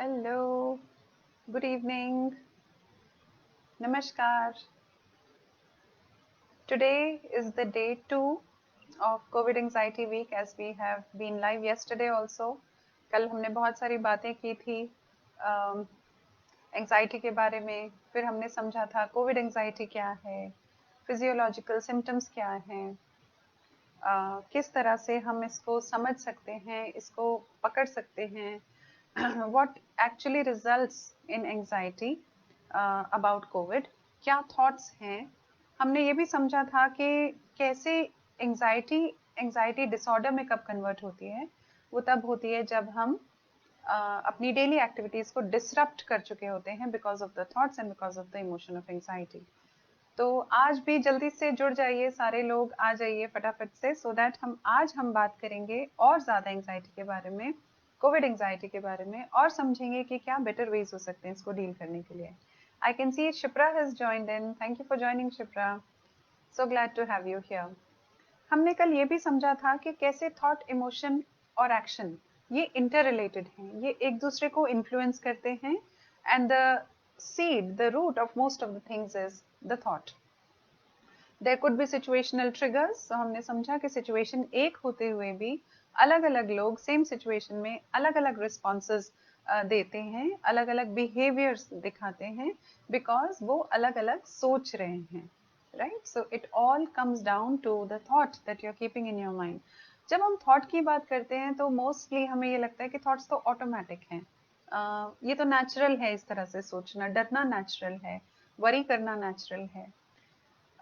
Hello, good evening, Namaskar. Today is the day 2 of COVID Anxiety Week as we have been live yesterday also. कल हमने बहुत सारी बातें की थी एंजाइटी के बारे में, फिर हमने समझा था कोविड एंजाइटी क्या है, फिजियोलॉजिकल सिम्टम्स क्या हैं, किस तरह से हम इसको समझ सकते हैं, इसको पकड़ सकते हैं, what actually results in anxiety about COVID, क्या thoughts हैं. हमने ये भी समझा था कि कैसे एंजाइटी डिसऑर्डर में कब कन्वर्ट होती है. वो तब होती है जब हम अपनी डेली एक्टिविटीज को डिसरप्ट कर चुके होते हैं because of the thoughts and because of the emotion of anxiety. तो आज भी जल्दी से जुड़ जाइए, सारे लोग आ जाइए फटाफट से, सो दैट हम बात करेंगे और ज़्यादा एंजाइटी के बारे में, कोविड एंजाइटी के बारे में, और समझेंगे कि क्या बेटर वेज हो सकते हैं इसको डील करने के लिए. I can see Shipra has joined in. Thank you for joining Shipra. So glad to have you here. हमने कल ये भी समझा था कि कैसे थॉट, इमोशन और एक्शन ये इंटर रिलेटेड हैं, ये एक दूसरे को इन्फ्लुएंस करते हैं. And the seed, the root of most of the things is the thought. There could be situational triggers. तो हमने समझा कि सिचुएशन एक होते हुए भी अलग अलग लोग सेम सिचुएशन में अलग अलग रिस्पॉन्सेज देते हैं, अलग अलग बिहेवियर्स दिखाते हैं, बिकॉज वो अलग अलग सोच रहे हैं. Right, so it all comes down to the thought that you are keeping in your mind. जब हम थॉट की बात करते हैं तो मोस्टली हमें ये लगता है कि थॉट्स तो ऑटोमेटिक हैं. ये तो नेचुरल है इस तरह से सोचना, डरना नेचुरल है, वरी करना नेचुरल है.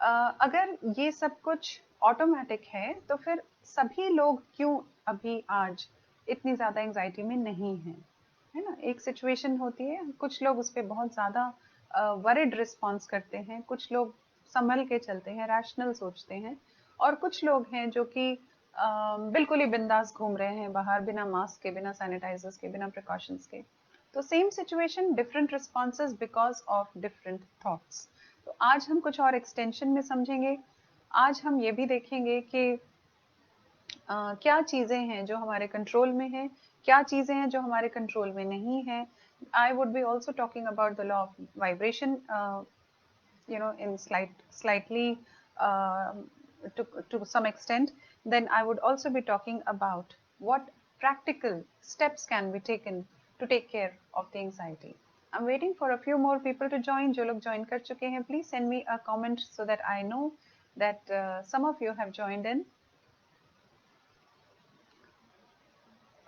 अगर ये सब कुछ ऑटोमेटिक है तो फिर सभी लोग क्यों अभी आज इतनी ज़्यादा एंजाइटी में नहीं हैं, है ना. एक सिचुएशन होती है, कुछ लोग उस पर बहुत ज़्यादा वरिड रिस्पॉन्स करते हैं, कुछ लोग संभल के चलते हैं, रैशनल सोचते हैं, और कुछ लोग हैं जो कि बिल्कुल ही बिंदास घूम रहे हैं बाहर, बिना मास्क के, बिना सैनिटाइजर्स के, बिना प्रिकॉशंस के. तो same situation, different responses because of different thoughts. तो आज हम कुछ और एक्सटेंशन में समझेंगे. आज हम ये भी देखेंगे कि क्या चीज़ें हैं जो हमारे कंट्रोल में हैं, क्या चीज़ें हैं जो हमारे कंट्रोल में नहीं हैं. I would B also talking about the law of vibration, in slightly uh, to some extent. Then I would also be talking about what practical steps can be taken to take care of the anxiety. I'm waiting for a few more people to join. जो लोग join कर चुके हैं, please send me a comment so that I know that some of you have joined in.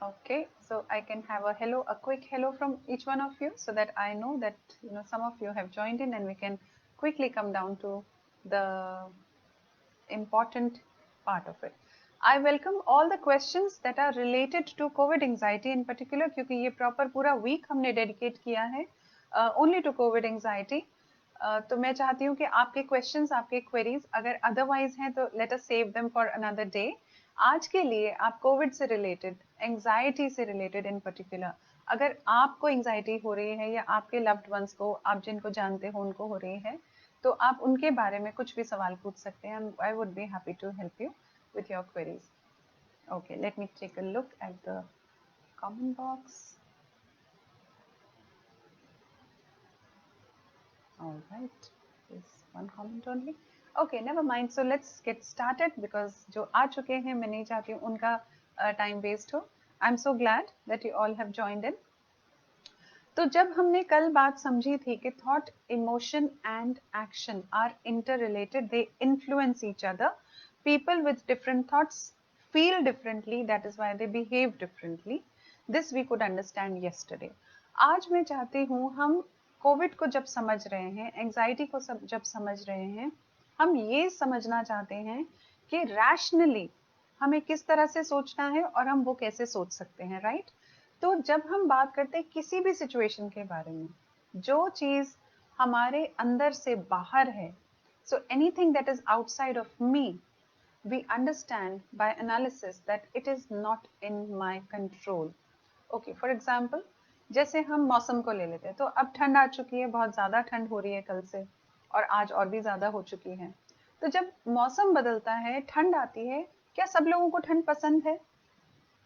Okay, so I can have a quick hello from each one of you so that I know that some of you have joined in, and we can quickly come down to the important part of it. I welcome all the questions that are related to COVID anxiety in particular, क्योंकि ये proper पूरा week हमने dedicate किया है only to COVID anxiety. तो मैं चाहती हूँ कि आपके questions, आपके queries अगर otherwise हैं तो let us save them for another day. आज के लिए आप कोविड से रिलेटेड, एंजाइटी से रिलेटेड इन पर्टिकुलर, अगर आपको एंजाइटी हो रही है या आपके लव्ड वंस को, आप जिनको जानते हो उनको हो रही है, तो आप उनके बारे में कुछ भी सवाल पूछ सकते हैं. I would be happy to help you with your queries. Okay, let me take a look at the comment box. All right, is one comment only. Okay, never mind. So let's get started because जो आ चुके हैं मैं नहीं चाहती हूँ उनका time waste हो. I'm so glad that you all have joined in. तो जब हमने कल बात समझी थी कि thought, emotion and action are interrelated, they influence each other. People with different thoughts feel differently, that is why they behave differently. This we could understand yesterday. आज मैं चाहती हूँ हम कोविड को जब समझ रहे हैं, एंजाइटी को जब समझ रहे हैं, हम ये समझना चाहते हैं कि रैशनली हमें किस तरह से सोचना है और हम वो कैसे सोच सकते हैं. राइट, तो जब हम बात करते हैं किसी भी सिचुएशन के बारे में, जो चीज हमारे अंदर से बाहर है, so anything that is outside of me, we understand by analysis that it is not in my control. Okay, for example, जैसे हम मौसम को ले लेते हैं, तो अब ठंड आ चुकी है, बहुत ज़्यादा ठंड हो रही है कल से, और आज और भी ज़्यादा हो चुकी है. तो जब मौसम बदलता है, ठंड आती है, क्या सब लोगों को ठंड पसंद है?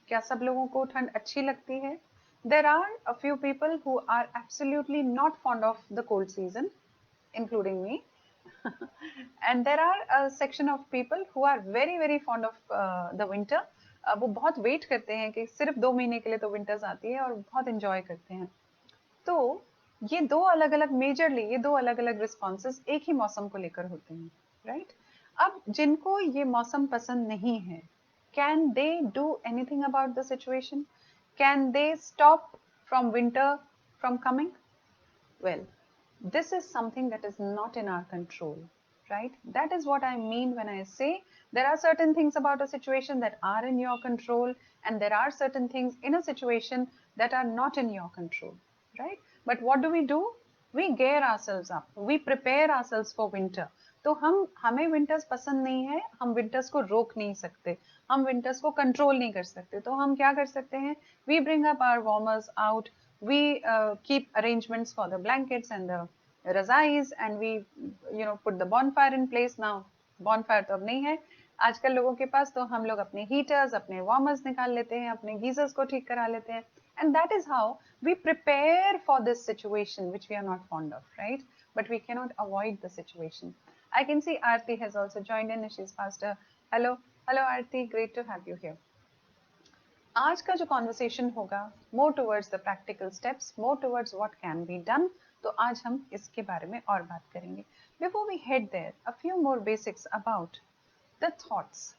क्या सब लोगों को ठंड अच्छी लगती है? There are a few people who are absolutely not fond of the cold season, including me. And there are a section of people who are very very fond of the winter. वो बहुत wait करते हैं कि सिर्फ 2 महीने के लिए तो विंटर्स आती है और बहुत एंजॉय करते हैं. तो ये दो अलग अलग मेजरली ये दो अलग अलग रिस्पॉन्सेस एक ही मौसम को लेकर होते हैं, राइट? अब जिनको ये मौसम पसंद नहीं है, can they do anything about the situation? Can they stop from winter from coming? Well, this is something that is not in our control, right? That is what I mean when I say there are certain things about a situation that are in your control, and there are certain things in a situation that are not in your control, right? But what do? We gear ourselves up, we prepare ourselves for winter. तो हमें winters पसंद नहीं है, हम winters को रोक नहीं सकते, हम विंटर्स को कंट्रोल नहीं कर सकते. तो हम क्या कर सकते हैं? We bring up our warmers out, we keep arrangements for the blankets and the razais, and we put the bonfire in place. Now bonfire तो अब नहीं है आजकल लोगों के पास, तो हम लोग अपने हीटर्स, अपने वार्मर्स निकाल लेते हैं, अपने गीजर्स को ठीक करा लेते हैं. And that is how we prepare for this situation which we are not fond of, right? But we cannot avoid the situation. I can see Aarti has also joined in and she's passed a hello Aarti, great to have you here. आज का जो conversation होगा more towards the practical steps, more towards what can be done. तो आज हम इसके बारे में और बात करेंगे. Before we head there, a few more basics about the thoughts.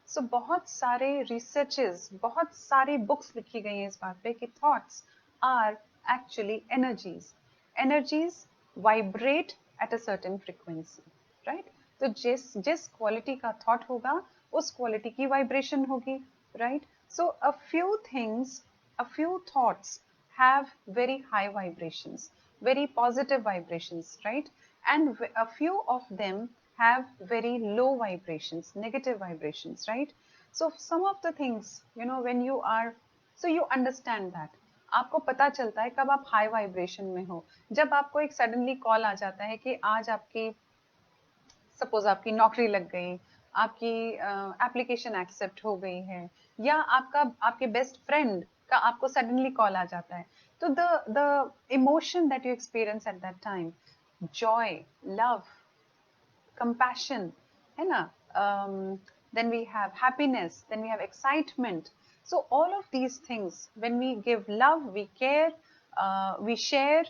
So बहुत सारे रिसर्चेस, बहुत सारी बुक्स लिखी गई हैं इस बात पे कि thoughts are actually energies. Energies vibrate at a certain frequency, right? तो जिस क्वालिटी का थॉट होगा उस क्वालिटी की वाइब्रेशन होगी, right? So a few thoughts have very high vibrations, very positive vibrations, right? And a few of them have very low vibrations, negative vibrations, right? So some of the things, when you are, so you understand that. आपको पता चलता है कब आप high vibration में हो, जब आपको एक सडनली कॉल आ जाता है कि आज आपकी, सपोज आपकी नौकरी लग गई, आपकी एप्लीकेशन एक्सेप्ट हो गई है, या आपके बेस्ट फ्रेंड का आपको सडनली कॉल आ जाता है. तो the emotion that you experience at that time, Joy, love, compassion, है ना? Then we have happiness, then we have excitement. So all of these things, when we give love, we care, we share,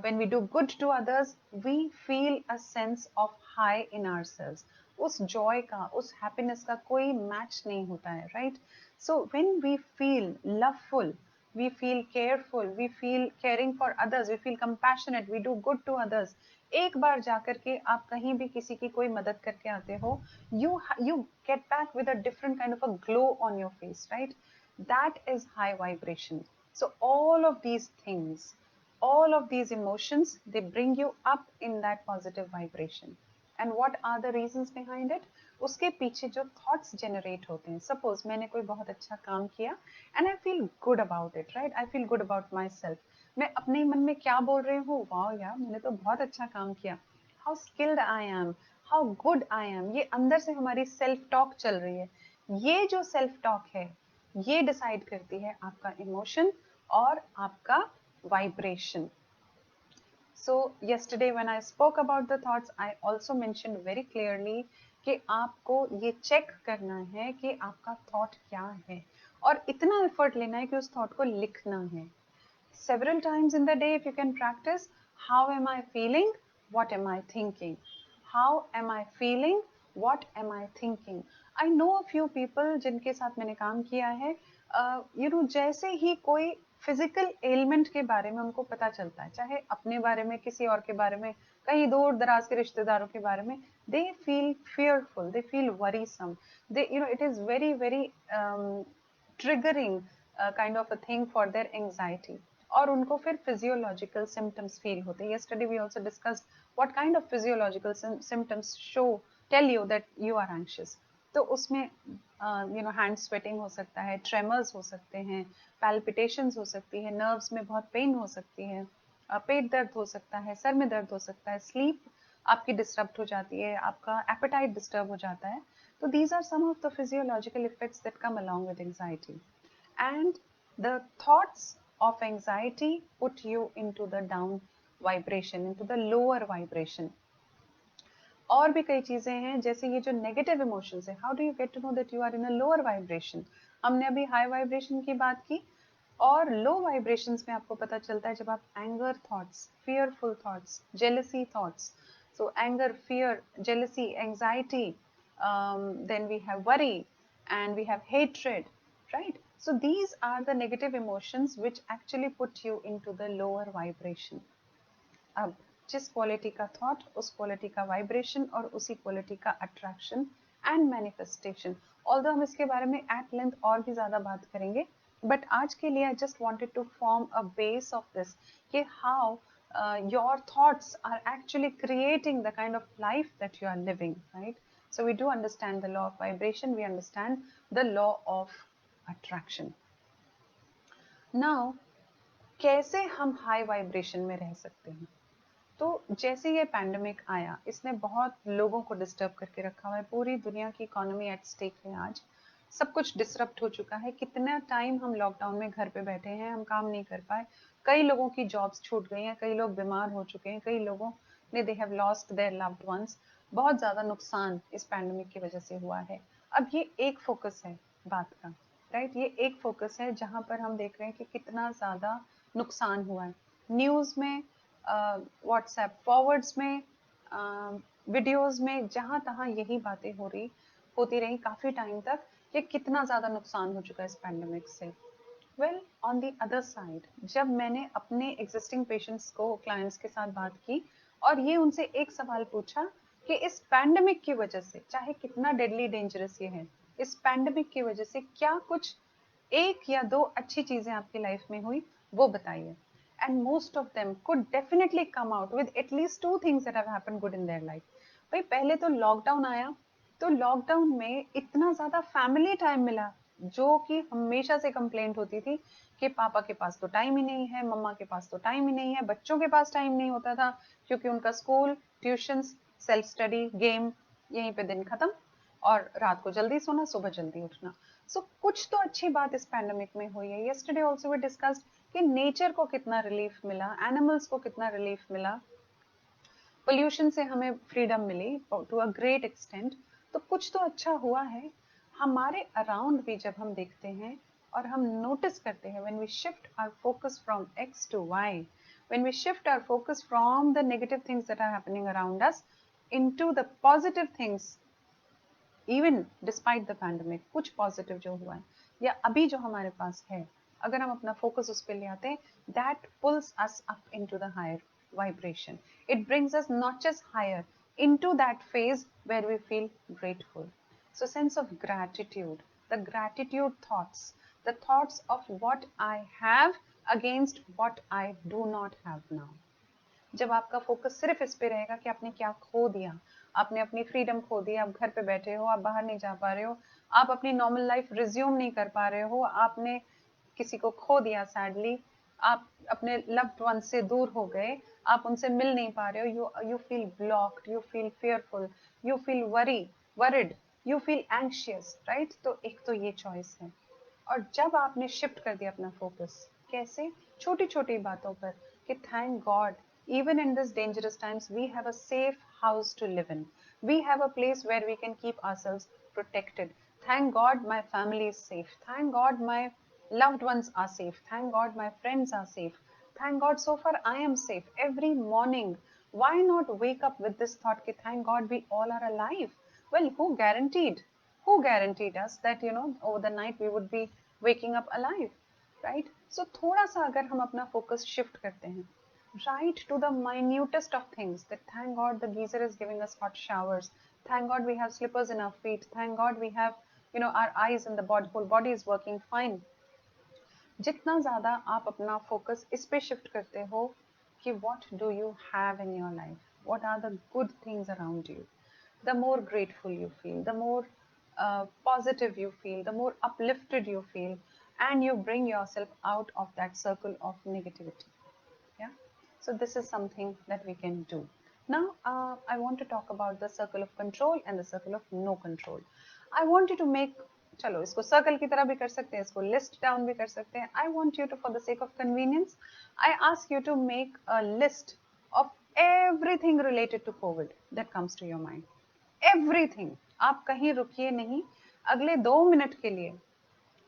when we do good to others, we feel a sense of high in ourselves. उस joy का, उस happiness का कोई match नहीं होता है, right? So when we feel loveful, we feel careful, we feel caring for others, we feel compassionate, we do good to others. एक बार जाकर के आप कहीं भी किसी की कोई मदद करके आते हो, you get back with a different kind of a glow on your face, right? That is high vibration. So all of these things, all of these emotions, they bring you up in that positive vibration. And what are the reasons behind it? उसके पीछे जो thoughts generate होते हैं. Suppose मैंने कोई बहुत अच्छा काम किया and I feel good about it, right? I feel good about myself. मैं अपने मन में क्या बोल रही हूँ? वाह यार, मैंने तो बहुत अच्छा काम किया. How skilled I am, how good I am. ये अंदर से हमारी self talk चल रही है. ये जो self talk है, ये decide करती है आपका emotion और आपका vibration. So yesterday when I spoke about the thoughts, I also mentioned very clearly कि आपको ये चेक करना है कि आपका थॉट क्या है, और इतना एफर्ट लेना है कि उस थॉट को लिखना है. Several times in the day, if you can practice, how am I feeling? What am I thinking? How am I feeling? What am I thinking? I know a few people जिनके साथ मैंने काम किया है, जैसे ही कोई फिजिकल एलिमेंट के बारे में उनको पता चलता है, चाहे अपने बारे में, किसी और के बारे में, कहीं दूर दराज के रिश्तेदारों के बारे में, they feel fearful, they feel worrisome, it is very very triggering kind of a thing for their anxiety. और उनको फिर physiological symptoms feel होते हैं. Yesterday we also discussed what kind of physiological symptoms tell you that you are anxious. तो उसमें hand sweating हो सकता है, tremors हो सकते हैं, palpitations हो सकती है, nerves में बहुत pain हो सकती है, पेट दर्द हो सकता है, सर में दर्द हो सकता है, sleep आपकी disrupt हो जाती है, आपका appetite disturb हो जाता है. तो these are some of the physiological effects that come along with anxiety. And the thoughts of anxiety put you into the down vibration, into the lower vibration. और भी कई चीजें हैं, जैसे ये जो नेगेटिव इमोशंस है, how do you get to know that you are in a lower vibration? हमने अभी हाई वाइब्रेशन की बात की, और लो वाइब्रेशंस में आपको पता चलता है जब आप anger thoughts, fearful thoughts, jealousy thoughts. So anger, fear, jealousy, anxiety, then we have worry, and we have hatred, right? So these are the negative emotions which actually put you into the lower vibration. अब जिस quality का thought, उस quality का vibration, और उसी quality का attraction and manifestation. Although हम इसके बारे में एट लेंथ और भी ज्यादा बात करेंगे, बट आज के लिए I just wanted to form a base of this कि हाउ your thoughts are actually creating the kind of life that you are living, right? So we do understand the law of vibration, we understand the law of attraction. Now, कैसे हम high vibration में रह सकते हैं? तो जैसे ये pandemic आया, इसने बहुत लोगों को डिस्टर्ब करके रखा हुआ है, पूरी दुनिया की इकोनॉमी एट स्टेक है आज, सब कुछ डिसरप्ट हो चुका है. कितना टाइम हम लॉकडाउन में घर पे बैठे हैं, हम काम नहीं कर पाए, कई लोगों की जॉब्स छूट गई हैं, कई लोग बीमार हो चुके हैं, कई लोगों ने they have lost their loved ones. बहुत ज्यादा नुकसान इस पैंडेमिक की वजह से हुआ है. अब ये एक फोकस है बात का, राइट? ये एक फोकस है जहां पर हम देख रहे हैं कि कितना ज्यादा नुकसान हुआ है. न्यूज में, व्हाट्सएप फॉरवर्ड्स में, वीडियोस में, जहां तहां यही बातें होती रही काफी टाइम तक कि कितना ज्यादा नुकसान हो चुका है इस पैंडेमिक से. Well, on the other side, जब मैंने अपने एग्जिस्टिंग पेशेंट्स को, क्लाइंट्स के साथ बात की और ये उनसे एक सवाल पूछा कि इस पैंडेमिक की वजह से, चाहे कितना डेडली डेंजरस ये है, इस पैंडेमिक की वजह से क्या कुछ एक या दो अच्छी चीजें आपकी लाइफ में हुई, वो बताइए. And most of them could definitely come out with at least two things that have happened good in their life. भाई पहले तो लॉकडाउन आया, तो लॉकडाउन में इतना ज्यादा फैमिली टाइम मिला, जो कि हमेशा से कंप्लेंट होती थी कि पापा के पास तो टाइम ही नहीं है, मम्मा के पास तो टाइम ही नहीं है, बच्चों के पास टाइम नहीं होता था क्योंकि उनका school, tuitions, self study, game, यहीं पे दिन खत्म, और रात को जल्दी सोना, सुबह जल्दी उठना. सो कुछ तो अच्छी बात इस पैंडेमिक में हुई है. यस्टरडे आल्सो वी डिस्कस्ड कि नेचर को कितना रिलीफ मिला, एनिमल्स को कितना रिलीफ मिला, पोल्यूशन से हमें फ्रीडम मिली टू अ ग्रेट एक्सटेंट. तो कुछ तो अच्छा हुआ है. हमारे अराउंड भी जब हम देखते हैं और हम नोटिस करते हैं, when we shift our focus from X to Y, when we shift our focus from the negative things that are happening around us into the positive things, even despite the pandemic, कुछ positive जो हुआ है या अभी जो हमारे पास है, अगर हम अपना फोकस उस पर ले आते हैं, that pulls us up into the higher vibration. It brings us not just higher into that phase where we feel grateful. So sense of gratitude, the gratitude thoughts, the thoughts of what I have against what I do not have now. जब आपका focus सिर्फ इस पे रहेगा कि आपने क्या खो दिया, आपने अपनी फ्रीडम खो दी, आप घर पे बैठे हो, आप बाहर नहीं जा पा रहे हो, आप अपनी नॉर्मल लाइफ रिज्यूम नहीं कर पा रहे हो, आपने किसी को खो दिया सैडली, आप अपने लव्ड वन से दूर हो गए, आप उनसे मिल नहीं पा रहे हो, you feel blocked, you feel fearful, you feel worried, you feel anxious, right? तो एक तो ये चॉइस है. और जब आपने शिफ्ट कर दिया अपना फोकस, कैसे? छोटी छोटी बातों पर, कि thank God, even in this dangerous times, we have a safe house to live in, we have a place where we can keep ourselves protected. Thank god my family is safe, thank god my loved ones are safe, thank god my friends are safe, thank god so far I am safe. Every morning, why not wake up with this thought ki thank god we all are alive? Well, who guaranteed us that over the night we would be waking up alive, right? So थोड़ा सा अगर हम अपना focus shift करते हैं, right to the minutest of things, that thank god the geyser is giving us hot showers, thank god we have slippers in our feet, thank god we have our eyes and the body, whole body is working fine. जितना ज्यादा आप अपना focus इस पे shift करते हो कि what do you have in your life, what are the good things around you, the more grateful you feel, the more positive you feel, the more uplifted you feel, and you bring yourself out of that circle of negativity. Yeah. So this is something that we can do. Now, I want to talk about the circle of control and the circle of no control. I want you to make चलो इसको circle की तरह भी कर सकते हैं, इसको list down भी कर सकते हैं. I want you to, for the sake of convenience, I ask you to make a list of everything related to COVID that comes to your mind. Everything. आप कहीं रुकिए नहीं. अगले 2 मिनट के लिए,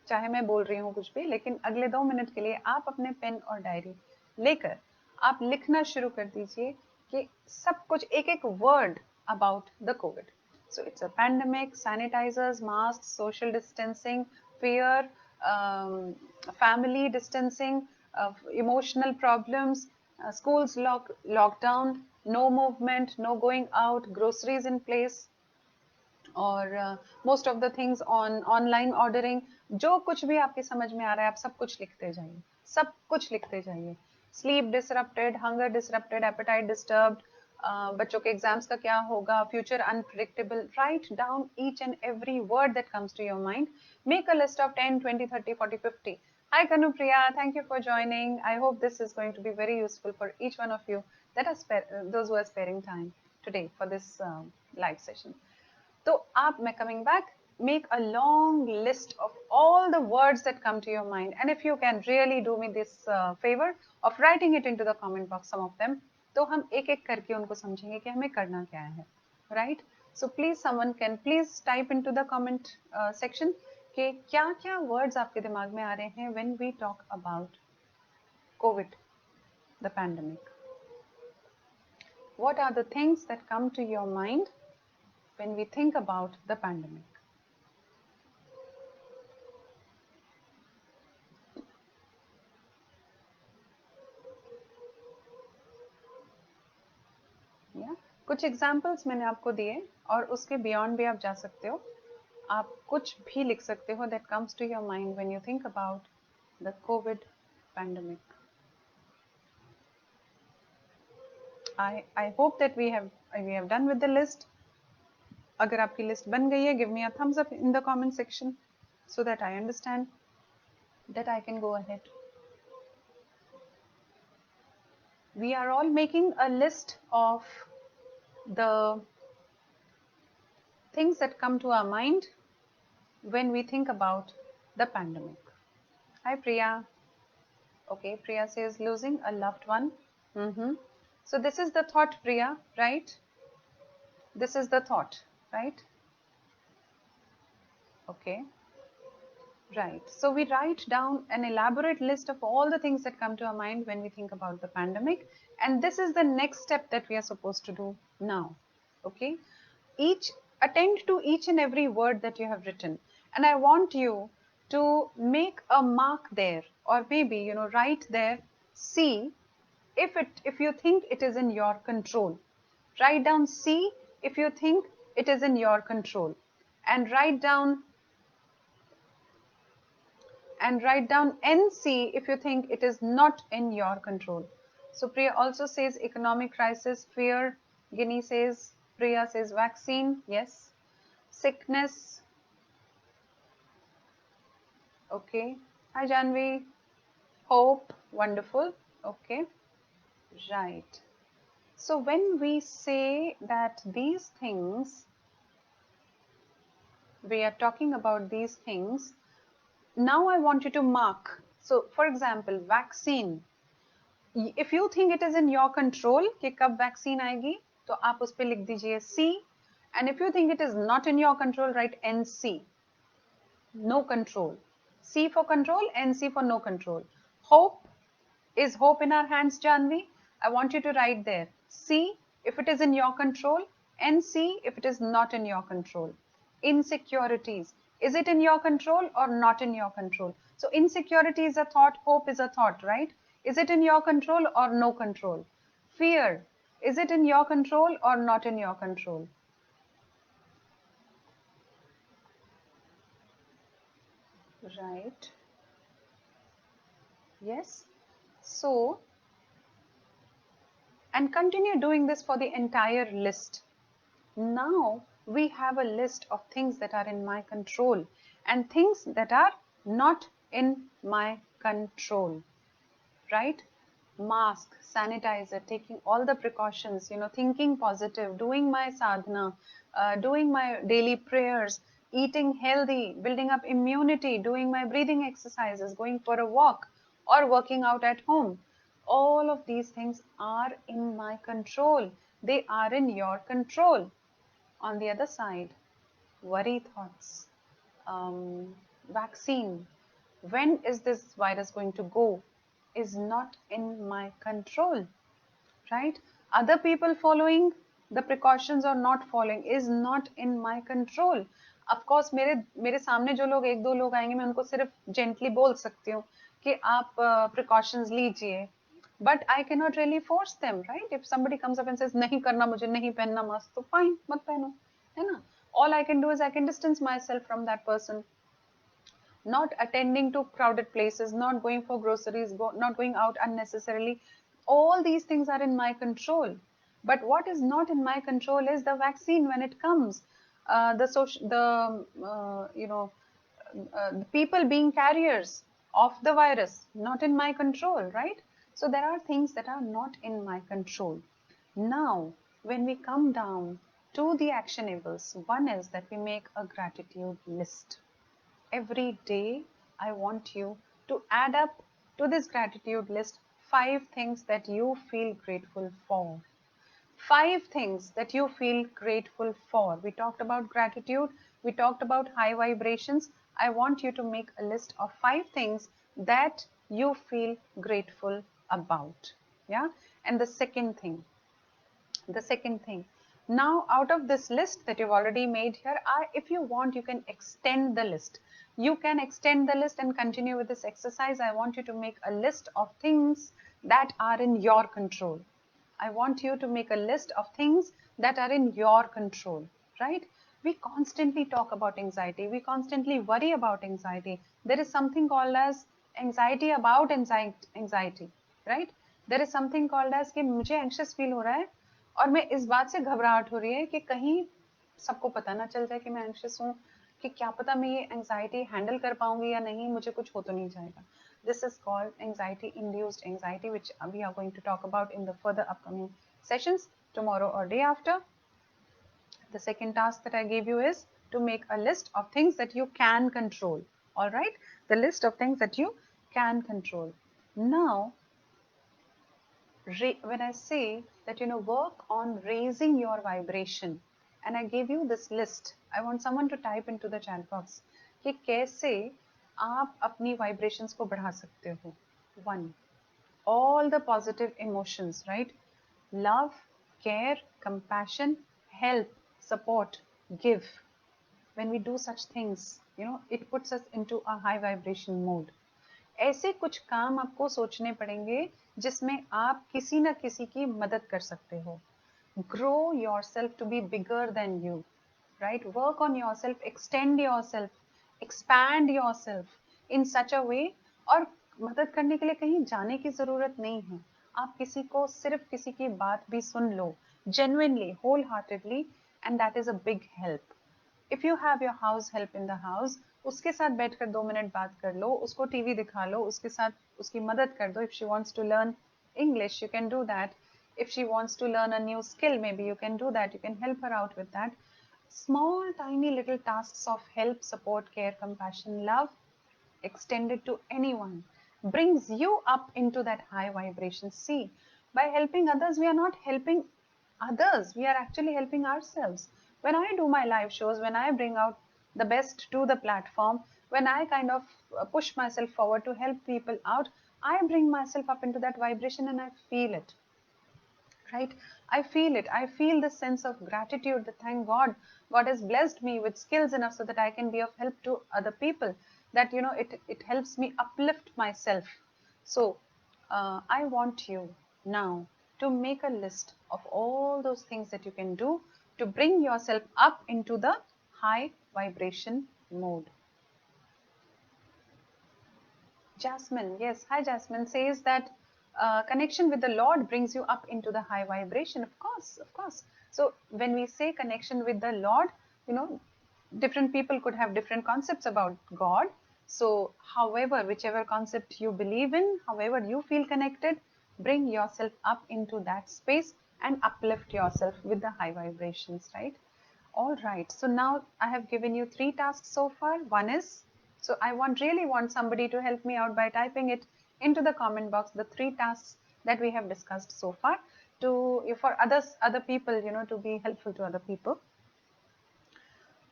चाहे मैं बोल रही हूँ कुछ भी, लेकिन अगले 2 मिनट के लिए आप अपने पेन और डायरी लेकर आप लिखना शुरू कर दीजिए कि सब कुछ, एक एक word about the Covid. So it's a pandemic, sanitizers, masks, social distancing, fear, family distancing, emotional problems, schools lockdown, no movement, no going out, groceries in place, और most of the things on online ordering. जो कुछ भी आपके समझ में आ रहा है आप सब कुछ लिखते जाइए, सब कुछ लिखते जाइए. Sleep disrupted, hunger disrupted, appetite disturbed, बच्चों के एग्जाम्स का क्या होगा, future unpredictable. Write down each and every word that comes to your mind. Make a list of 10, 20, 30, 40, 50. Hi Kanupriya, thank you for joining. I hope this is going to be very useful for each one of you that are those who are sparing time today for this live session. So, coming back, make a long list of all the words that come to your mind. And if you can really do me this favor of writing it into the comment box, some of them, तो हम एक एक करके उनको समझेंगे कि हमें करना क्या है, right? So please, someone can please type into the comment section कि क्या क्या words आपके दिमाग में आ रहे हैं when we talk about COVID, the pandemic. What are the things that come to your mind when we think about the pandemic? Yeah. कुछ examples मैंने आपको दिए और उसके बियॉन्ड भी आप जा सकते हो. आप कुछ भी लिख सकते हो that comes to your mind when you think about the COVID pandemic. I hope that we have done with the list. अगर आपकी लिस्ट बन गई है, give me a thumbs up in the comment section so that I understand that I can go ahead. We are all making a list of the things that come to our mind when we think about the pandemic. Hi Priya. Okay, Priya says losing a loved one. So this is the thought, Priya, right? This is the thought, right? Okay. Right. So we write down an elaborate list of all the things that come to our mind when we think about the pandemic. And this is the next step that we are supposed to do now. Okay. Attend to each and every word that you have written. And I want you to make a mark there, or maybe, write there, C, if you think it is in your control. Write down C if you think it is in your control. And write down NC if you think it is not in your control. So Priya also says economic crisis, fear. Guinea says, Priya says vaccine, yes. Sickness. Okay. Hi Janvi. Hope, wonderful. Okay. Right. So when we say that these things, we are talking about these things, now I want you to mark. So for example, vaccine. If you think it is in your control कि कब vaccine आएगी, तो आप उस पे लिख दीजिए C. And if you think it is not in your control, write NC. No control. C for control, NC for no control. Hope. Is hope in our hands, Janvi? I want you to write there C if it is in your control, NC if it is not in your control. Insecurities. Is it in your control or not in your control? So insecurity is a thought, hope is a thought, right? Is it in your control or no control? Fear. Is it in your control or not in your control? Right. Yes. So, and continue doing this for the entire list. Now we have a list of things that are in my control and things that are not in my control, right? Mask, sanitizer, taking all the precautions, thinking positive, doing my sadhana, doing my daily prayers, eating healthy, building up immunity, doing my breathing exercises, going for a walk, or working out at home. All of these things are in my control. They are in your control. On the other side, worry thoughts, vaccine, when is this virus going to go, is not in my control, right? Other people following the precautions or not following is not in my control. Of course मेरे मेरे सामने जो लोग एक दो लोग आएंगे मैं उनको सिर्फ gently बोल सकती हूँ कि आप precautions लीजिए, but I cannot really force them, right? If somebody comes up and says नहीं करना मुझे, नहीं पहनना मास्क, तो fine, मत पहनो, है ना? All I can do is I can distance myself from that person, not attending to crowded places, not going for groceries, not going out unnecessarily. All these things are in my control. But what is not in my control is the vaccine when it comes. The people being carriers of the virus, not in my control, right? So there are things that are not in my control. Now, when we come down to the actionables, one is that we make a gratitude list. Every day, I want you to add up to this gratitude list 5 things that you feel grateful for. 5 things that you feel grateful for. We talked about gratitude, we talked about high vibrations. I want you to make a list of 5 things that you feel grateful about. Yeah. And the second thing, now out of this list that you've already made here, if you want, you can extend the list. You can extend the list and continue with this exercise. I want you to make a list of things that are in your control. I want you to make a list of things that are in your control, right? We constantly talk about anxiety. We constantly worry about anxiety. There is something called as anxiety about anxiety, right? There is something called as कि मुझे anxious feel हो रहा है और मैं इस बात से घबराहट हो रही है कि कहीं सबको पता ना चल जाए कि मैं anxious हूँ, कि क्या पता मैं ये anxiety handle कर पाऊंगी या नहीं, मुझे कुछ हो तो नहीं जाएगा. This is called anxiety induced anxiety, which we are going to talk about in the further upcoming sessions tomorrow or day after. The second task that I gave you is to make a list of things that you can control. All right, the list of things that you can control. Now, when I say that, work on raising your vibration, and I gave you this list, I want someone to type into the chat box कि कैसे आप अपनी vibrations को बढ़ा सकते हो. 1, all the positive emotions, right? Love, care, compassion, help, support, give. When we do such things, it puts us into a high vibration mode. ऐसे कुछ काम आपको सोचने पड़ेंगे जिसमें आप किसी न किसी की मदद कर सकते हो. Grow yourself to be bigger than you, right? Work on yourself, extend yourself, expand yourself in such a way. और मदद करने के लिए कहीं जाने की जरूरत नहीं है. आप किसी को सिर्फ किसी की बात भी सुन लो, genuinely, wholeheartedly, and that is a big help. If you have your house help in the house, उसके साथ बैठकर 2 मिनट बात कर लो, उसको टीवी दिखा लो, उसके साथ उसकी मदद कर दो. If she wants to learn English, you can do that. If she wants to learn a new skill, maybe you can do that. You can help her out with that. Small, tiny little tasks of help, support, care, compassion, love, extended to anyone, brings you up into that high vibration. See, by helping others, we are not helping others, we are actually helping ourselves. When I do my live shows, when I bring out the best to the platform, when I kind of push myself forward to help people out, I bring myself up into that vibration and I feel it, right? I feel it. I feel this sense of gratitude that thank God, God has blessed me with skills enough so that I can be of help to other people, that it helps me uplift myself. So I want you now to make a list of all those things that you can do to bring yourself up into the high vibration mode. Jasmine, yes, hi Jasmine, says that connection with the Lord brings you up into the high vibration. Of course, of course. So when we say connection with the Lord, different people could have different concepts about God. So however, whichever concept you believe in, however you feel connected, bring yourself up into that space and uplift yourself with the high vibrations, right? All right, so now I have given you 3 tasks so far. One is, so I really want somebody to help me out by typing it into the comment box, the 3 tasks that we have discussed so far, to for other people, to be helpful to other people.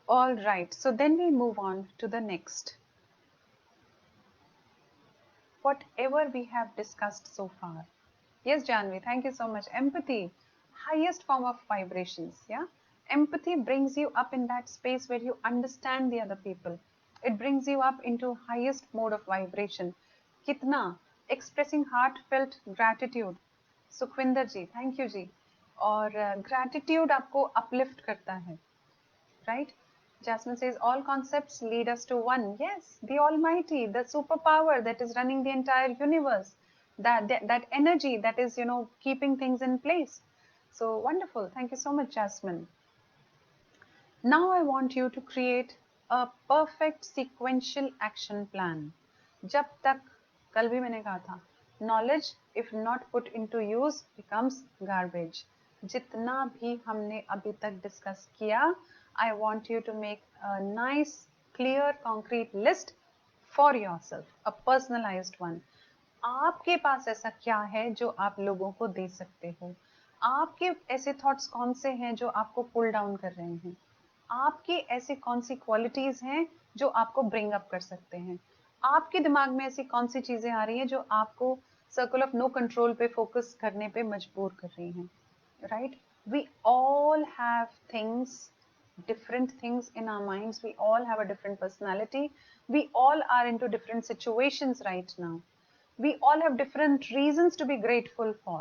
All right, so then we move on to the next. Whatever we have discussed so far. Yes, Janvi, thank you so much. Empathy, highest form of vibrations. Yeah, empathy brings you up in that space where you understand the other people. It brings you up into highest mode of vibration. Kitna, expressing heartfelt gratitude. Sukhwinder ji, thank you ji. और gratitude आपको uplift करता है, right? Jasmine says all concepts lead us to one. Yes, the Almighty, the superpower that is running the entire universe, that energy that is, keeping things in place. So wonderful. Thank you so much, Jasmine. Now I want you to create a perfect sequential action plan. जब तक कल भी मैंने कहा था, knowledge if not put into use becomes garbage. जितना भी हमने अभी तक डिस्कस किया, I want you to make a nice, clear, concrete list for yourself, a personalized one. आपके पास ऐसा क्या है जो आप लोगों को दे सकते हो? आपके ऐसे थॉट्स कौन से हैं जो आपको पुल डाउन कर रहे हैं? आपकी ऐसी कौन सी क्वालिटीज हैं जो आपको ब्रिंग अप कर सकते हैं? आपके दिमाग में ऐसी कौन सी चीजें आ रही हैं जो आपको सर्कल ऑफ नो कंट्रोल पे फोकस करने पे मजबूर कर रही हैं? Right, we all have things, different things in our minds. We all have a different personality. We all are into different situations right now. We all have different reasons to be grateful for,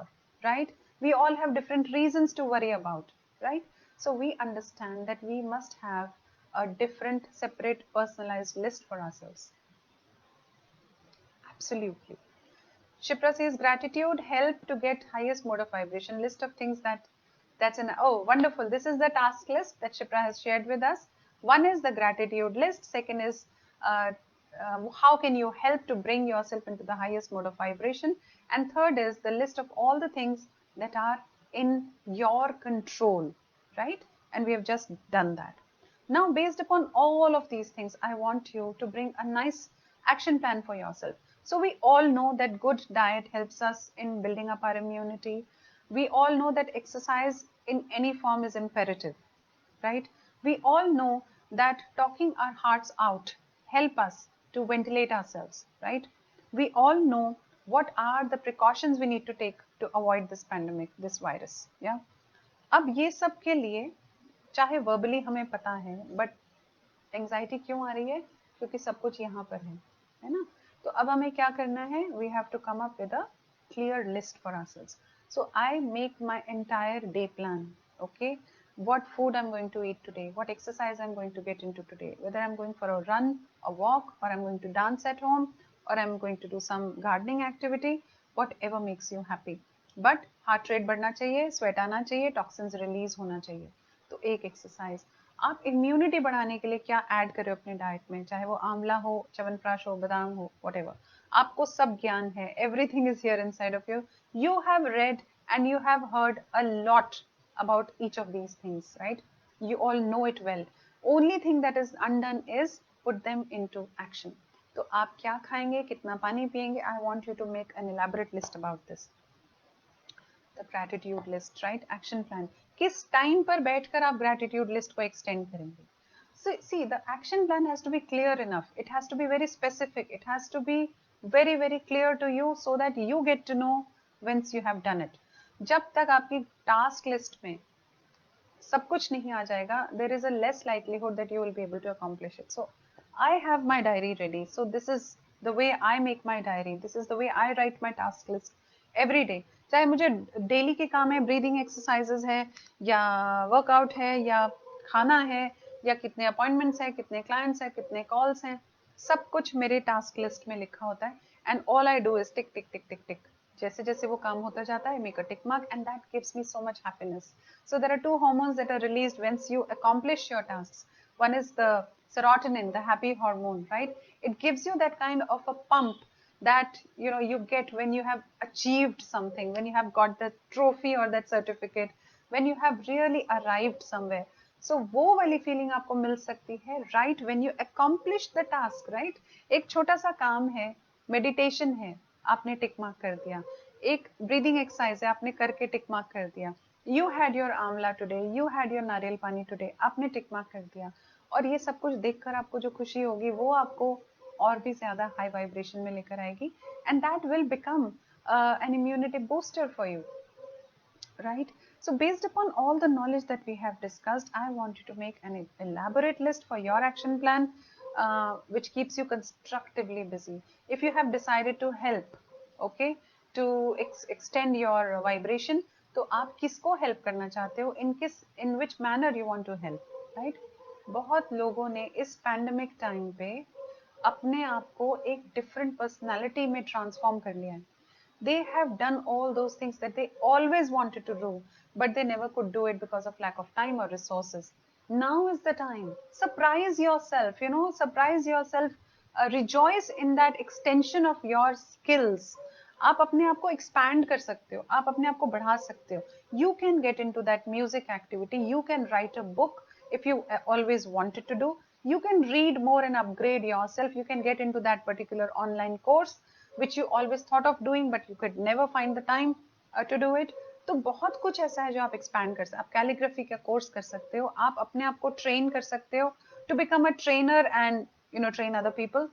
right? We all have different reasons to worry about, right? So we understand that we must have a different, separate, personalized list for ourselves. Absolutely. Shipra says gratitude help to get highest mode of vibration. List of things that's in. Oh, wonderful. This is the task list that Shipra has shared with us. One is the gratitude list. Second is how can you help to bring yourself into the highest mode of vibration. And third is the list of all the things that are in your control, right? And we have just done that. Now, based upon all of these things, I want you to bring a nice action plan for yourself. So we all know that good diet helps us in building up our immunity. We all know that exercise in any form is imperative, right? We all know that talking our hearts out help us to ventilate ourselves, right? We all know what are the precautions we need to take to avoid this pandemic, this virus, yeah? अब ये सब के लिए चाहे verbally हमें पता है, but anxiety क्यों आ रही है? क्योंकि सब कुछ यहाँ पर है ना? तो अब हमें क्या करना है? We have to come up with a clear list for ourselves. So I make my entire day plan. Okay, what food I'm going to eat today, what exercise I'm going to get into today, whether I'm going for a run, a walk, or I'm going to dance at home, or I'm going to do some gardening activity, whatever makes you happy. But heart rate बढ़ना चाहिए, sweat आना चाहिए, toxins release होना चाहिए. तो एक exercise. आप immunity बढ़ाने के लिए क्या ऐड कर रहे हो अपने डाइट में? चाहे वो आंवला हो, च्यवनप्राश हो, बादाम हो, व्हाटएवर. आपको सब ज्ञान है. Everything is here inside of you. You have read and you have heard a lot about each of these things, right? You all know it well. Only thing that is undone is put them into action. तो आप क्या खाएंगे, कितना पानी पिएंगे? I want you to make an elaborate list about this. The gratitude list, right? Action plan. किस time पर बैठकर आप gratitude list को extend करेंगे? So see, the action plan has to be clear enough. It has to be very specific. It has to be very, very clear to you so that you get to know once you have done it. जब तक आपकी task list में सब कुछ नहीं आ जाएगा, there is a less likelihood that you will be able to accomplish it. So I have my diary ready. So this is the way I make my diary. This is the way I write my task list every day. चाहे मुझे daily के काम है, breathing exercises है, या workout है, या खाना है, या कितने अपॉइंटमेंट्स हैं, कितने क्लाइंट्स हैं, कितने कॉल्स हैं, सब कुछ मेरे टास्क लिस्ट में लिखा होता है. And all I do is tick tick tick tick tick. जैसे जैसे वो काम होता जाता है, make a tick mark, and that gives me so much happiness. So there are two hormones that are released once you accomplish your tasks. One is the serotonin, the happy hormone, right? It gives you that kind of a pump that you get when you have achieved something, when you have got the trophy or that certificate, when you have really arrived somewhere. सो वो वाली feeling आपको मिल सकती है right when you accomplish the task, right? एक छोटा सा काम है, मेडिटेशन है, आपने टिक मार्क कर दिया। एक ब्रीदिंग एक्सरसाइज है, आपने करके टिक मार्क कर दिया। यू हैड योर आंवला टुडे, यू हैड योर नारियल पानी टुडे, आपने टिक मार्क कर दिया। और ये सब कुछ देखकर आपको जो खुशी होगी वो आपको और भी ज्यादा हाई वाइब्रेशन में लेकर आएगी, and that will become an immunity booster for you, right? So based upon all the knowledge that we have discussed, I want you to make an elaborate list for your action plan, which keeps you constructively busy. If you have decided to help, okay, to extend your vibration, तो आप किसको help करना चाहते हो, in which manner you want to help, right? बहुत लोगों ने इस पैंडेमिक टाइम पे अपने आप को एक डिफरेंट पर्सनालिटी में ट्रांसफॉर्म कर लिया है. They have done all those things that they always wanted to do, but they never could do it because of lack of time or resources. Now is the time. Surprise yourself, surprise yourself, rejoice in that extension of your skills. आप अपने आप को expand कर सकते हो, आप अपने आप को बढ़ा सकते हो. You can get into that music activity, you can write a book if you always wanted to do. You can read more and upgrade yourself. You can get into that particular online course which you always thought of doing but you could never find the time to do it. तो बहुत कुछ ऐसा है जो आप expand कर सकते हो. आप कैलीग्राफी का कोर्स कर सकते हो, आप अपने आप को ट्रेन कर सकते हो to become a trainer and train other people.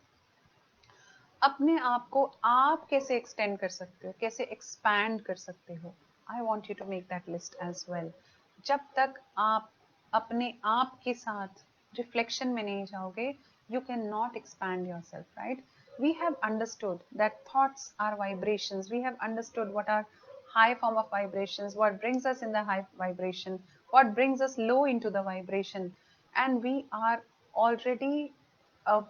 अपने आप को आप कैसे एक्सटेंड कर सकते हो, कैसे एक्सपैंड कर सकते हो, I want you to make that list as well. जब तक आप अपने आप के साथ रिफ्लेक्शन में नहीं जाओगे, you cannot expand yourself, right? We have understood that thoughts are vibrations. We have understood what are high form of vibrations, what brings us in the high vibration, what brings us low into the vibration. And we are already a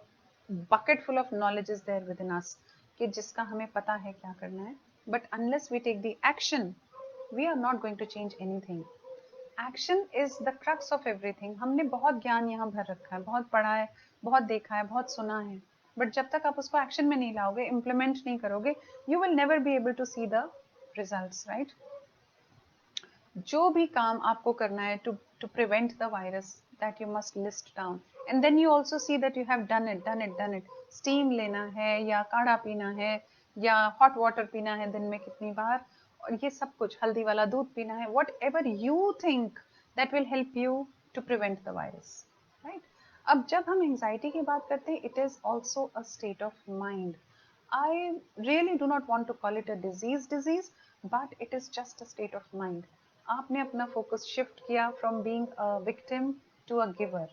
bucket full of knowledge is there within us कि जिसका हमें पता है क्या करना है. But unless we take the action, we are not going to change anything. Action is the crux of everything. हमने बहुत ज्ञान यहाँ भर रखा है, बहुत पढ़ा है, बहुत देखा है, बहुत सुना है, बट जब तक आप उसको एक्शन में नहीं लाओगे, इम्प्लीमेंट नहीं करोगे, you will never be able to see the results, right? जो भी काम आपको करना है to prevent the virus, that you must list down and then you also see that you have done it. Steam लेना है या काढ़ा पीना है या हॉट वाटर पीना है दिन में कितनी बार, और ये सब कुछ, हल्दी वाला दूध पीना है, whatever you think that will help you to prevent the virus, right? अब जब हम एंजाइटी की बात करते हैं, it is also a state of mind. I really do not want to call it a disease, but it is just a state of mind. आपने अपना focus shift किया from being a victim to a giver,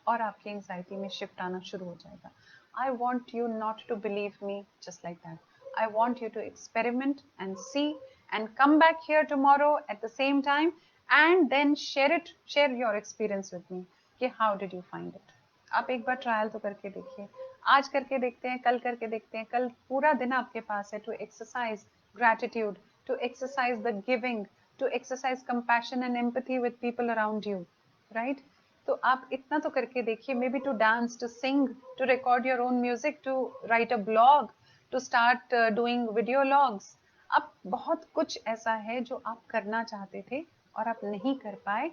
और आपकी anxiety में shift आना शुरू हो जाएगा. I want you not to believe me just like that. I want you to experiment and see and come back here tomorrow at the same time and then share your experience with me. कि how did you find it? आप एक बार trial तो करके देखिए. आज करके देखते हैं, कल करके देखते हैं, कल पूरा दिन आपके पास है to exercise gratitude, to exercise the giving, to exercise compassion and empathy with people around you, right? तो आप इतना तो करके देखिए. Maybe to dance, to sing, to record your own music, to write a blog, to start doing video logs. अब बहुत कुछ ऐसा है जो आप करना चाहते थे और आप नहीं कर पाए.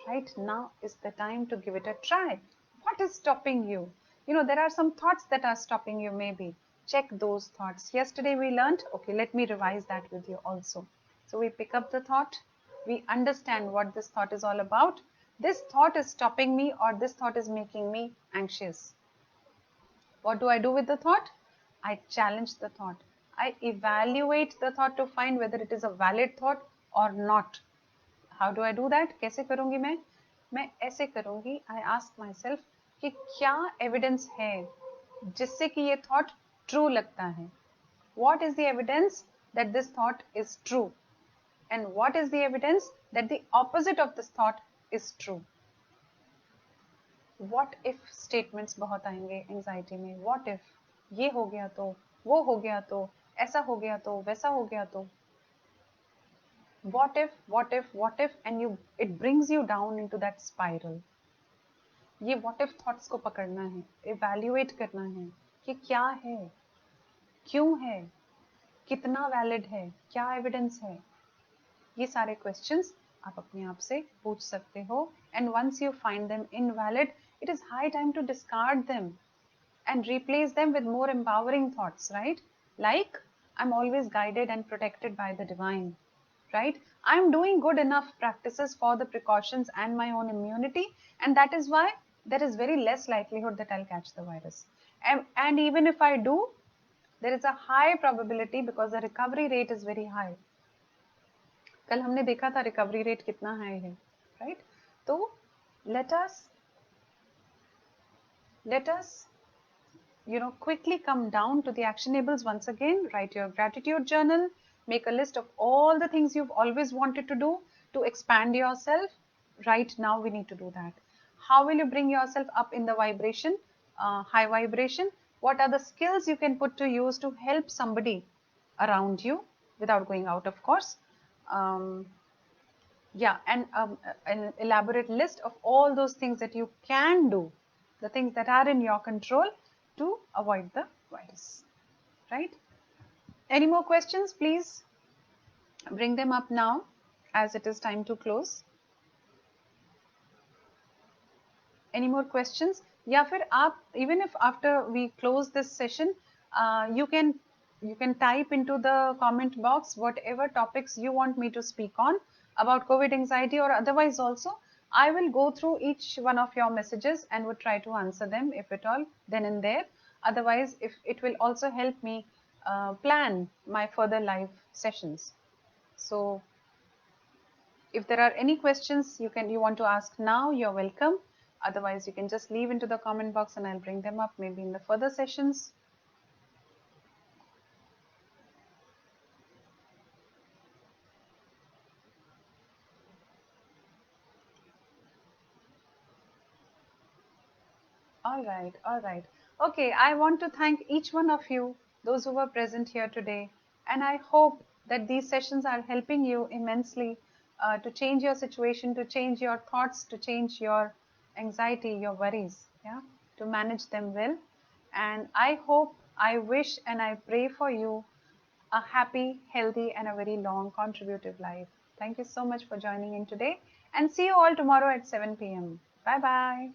Right now is the time to give it a try. What is stopping you? There are some thoughts that are stopping you maybe. Check those thoughts. Yesterday we learned, okay, let me revise that with you also. So we pick up the thought, we understand what this thought is all about. This thought is stopping me or this thought is making me anxious. What do I do with the thought? I challenge the thought. I evaluate the thought to find whether it is a valid thought or not. How do I do that? कैसे करूंगी मैं ऐसे करूंगी. I ask myself कि क्या evidence है जिससे कि ये थॉट ट्रू लगता है. What is the evidence that this thought is true? And what is the evidence that the opposite of this thought is true? What if statements बहुत आएंगे एंजाइटी में. What if ये हो गया तो, वो हो गया तो, ऐसा हो गया तो, वैसा हो गया तो. What if, and it brings you down into that spiral. ये what if thoughts को पकड़ना है, evaluate करना है कि क्या है, क्यों है, कितना valid है, क्या evidence है. ये सारे questions आप अपने आप से पूछ सकते हो. And once you find them invalid, it is high time to discard them and replace them with more empowering thoughts, right? Like, I'm always guided and protected by the divine, right? I'm doing good enough practices for the precautions and my own immunity, and that is why there is very less likelihood that I'll catch the virus. And even if I do, there is a high probability because the recovery rate is very high. कल हमने देखा था recovery rate कितना high है, right? तो let us quickly come down to the actionables once again. Write your gratitude journal, make a list of all the things you've always wanted to do to expand yourself. Right now we need to do that. How will you bring yourself up in the vibration, high vibration? What are the skills you can put to use to help somebody around you without going out, of course? um, yeah, and an elaborate list of all those things that you can do, the things that are in your control to avoid the virus, right? Any more questions? Please bring them up now as it is time to close. Any more questions? या फिर आप, even if after we close this session, you can type into the comment box whatever topics you want me to speak on about COVID anxiety or otherwise also. I will go through each one of your messages and would try to answer them if at all then and there. Otherwise, if it will also help me plan my further live sessions. So if there are any questions you want to ask now, you're welcome. Otherwise, you can just leave into the comment box and I'll bring them up maybe in the further sessions. All right, all right. Okay, I want to thank each one of you, those who were present here today. And I hope that these sessions are helping you immensely to change your situation, to change your thoughts, to change your anxiety, your worries, yeah, to manage them well. And I hope, I wish, and I pray for you a happy, healthy, and a very long contributive life. Thank you so much for joining in today, and see you all tomorrow at 7 p.m. Bye bye.